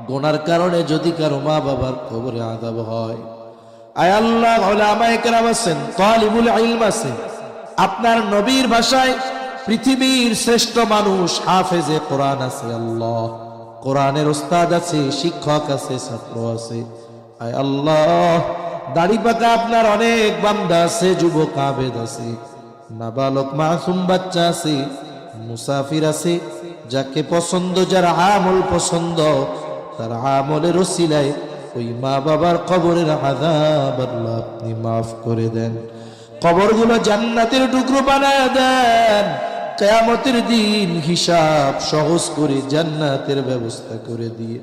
গুনার কারণে যদি কারো মা বাবার কবরে আযাব হয়, আয় আল্লাহ উলামায়ে কেরাম আছেন, তালিবুল ইলম আছে, আপনার নবীর ভাষায় পৃথিবীর শ্রেষ্ঠ মানুষ হাফেজে কোরআন আছে, আল্লাহ কোরআনের ওস্তাদ আছে, শিক্ষক আছে, ছাত্র আছে। আয় আল্লাহ দাড়ি পাকা আপনার অনেক বান্দা আছে, যুবক আবেদ আছে, নাবালক মাসুম বাচ্চা আছে, মুসাফির আছে, যাকে পছন্দ, যার আমল পছন্দ, তার আমলের ওসিলায় ওই মা বাবার কবরের আযাব আল্লাহ আপনি মাফ করে দেন, কবরগুলো জান্নাতের টুকরো বানায় দেন, কিয়ামতের দিন হিসাব সহজ করে জান্নাতের ব্যবস্থা করে দিয়ে।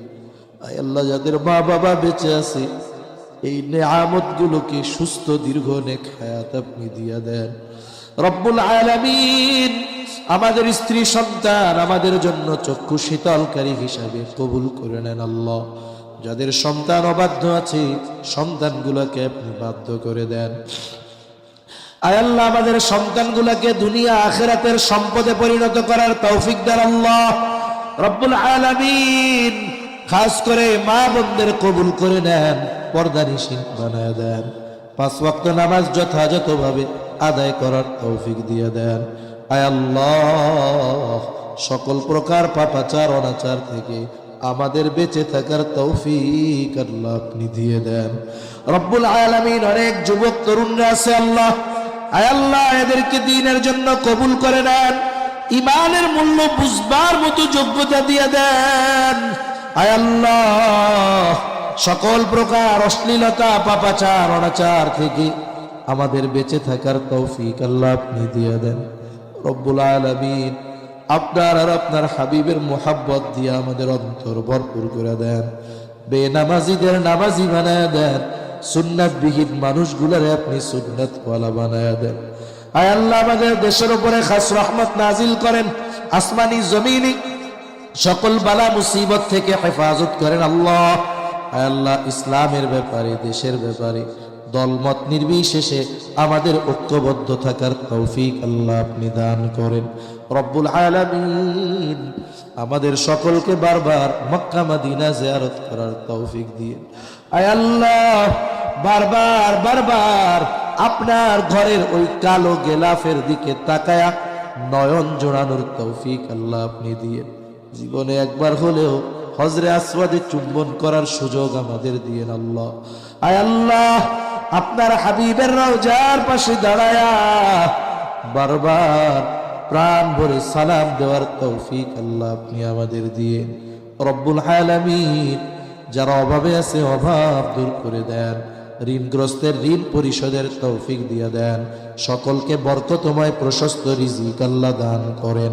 আয় আল্লাহ যাদের মা বাবা বেঁচে আছে এই নেয়ামতগুলোকে সুস্থ দীর্ঘ নেক হায়াত আপনি দিয়ে দেন রব্বুল আলামিন। আমাদের স্ত্রী সন্তান আমাদের জন্য চক্ষু শীতলকারী হিসাবে কবুল করে নেন আল্লাহ। যাদের সন্তান অবাধ্য আছে সন্তানগুলোকে আপনি বাধ্য করে দেন। আয় আল্লাহ আমাদের সন্তানগুলোকে দুনিয়া আখিরাতের সম্পদে পরিণত করার তৌফিক দেন আল্লাহ রব্বুল আলামিন। খাস করে মা বোনদের কবুল করে নেন, পর্দানিশীন বানায় দেন, 5 ওয়াক্ত নামাজ যথাযথভাবে আদায় করার তৌফিক দিয়ে দেন। আয় আল্লাহ সকল প্রকার পাপাচার অনাচার থেকে আমাদের বেঁচে থাকার তৌফিক আল্লাহ আপনি দিয়ে দেন রব্বুল আলামিন। অনেক যুবক তরুণরা আছে আল্লাহ, আয় আল্লাহ এদেরকে দ্বীনের জন্য কবুল করে নেন, ঈমানের মূল্য বুঝবার মতো যোগ্যতা দিয়ে দেন। আয় আল্লাহ সকল প্রকার অশ্লীলতা পাপাচার অনাচার থেকে আমাদের বেঁচে থাকার তৌফিক আল্লাহ আপনি দিয়ে দেন রব্বুল আলামিন। আপনার আর আপনার হাবিবের মোহাব্বত দিয়ে আমাদের অন্তর ভরপুর করে দেন, বেনামাজিদের নামাজি বানায় দেন, সুন্নাতবিহীন মানুষগুলোরে আপনি সুন্নাতওয়ালা বানায় দেন। আয় আল্লাহ আমাদের দেশের উপরে খাস রহমত নাজিল করেন, আসমানি জমিনি সকল বালা মুসিবত থেকে হেফাজত করেন আল্লাহ। আয় আল্লাহ ইসলামের ব্যাপারে দেশের ব্যাপারে দলমত নির্বিশেষে আমাদের ঐক্যবদ্ধ থাকার তৌফিক আল্লাহ আপনি দান করেন রব্বুল আলামিন। আমাদের সকলকে বারবার মক্কা মদিনা জিয়ারত করার তৌফিক দিন। আয় আল্লাহ বারবার বারবার আপনার ঘরের ওই কালো গেলাফের দিকে তাকায়া নয়ন জোড়ানোর তৌফিক আল্লাহ আপনি দিয়েন। জীবনে একবার হলেও হজরে আসওয়াদে চুম্বন করার সুযোগ আমাদের দিয়েন আল্লাহ। আয় আল্লাহ আপনার হাবিবের রওজার পাশে দাঁড়ায়া বারবার প্রাণ ভরে সালাম দেওয়ার তৌফিক আল্লাহ আপনি আমাদের দিয়েন রব্বুল আলামিন। যারা অভাবে আছে অভাব দূর করে দেন, ঋণগ্রস্তের ঋণ পরিশোধের তৌফিক দিয়ে দেন, সকলকে বরকতময় প্রশস্ত রিজিক আল্লাহ দান করেন।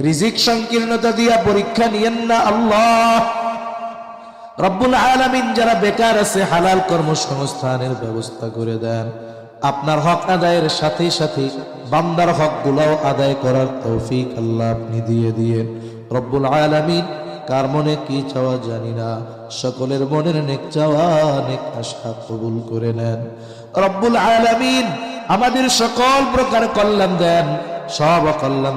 রিজিক সংকীর্ণতা দিয়া পরীক্ষা নিয়েন না আল্লাহ রব্বুল আলামিন। যারা বেকার আছে হালাল কর্মসংস্থানের ব্যবস্থা করে দেন, আপনার হক আদায়ের সাথে সাথে বান্দার হকগুলোও আদায় করার তৌফিক আল্লাহ আপনি দিয়ে দিয়েন রব্বুল আলামিন। কার মনে কি চাওয়া জানি না, সকলের মনের নেক চাওয়া নেক আশা কবুল করে নেন রব্বুল আলামিন। আমাদের সকল প্রকার কল্যাণ দেন, সব কল্যাণ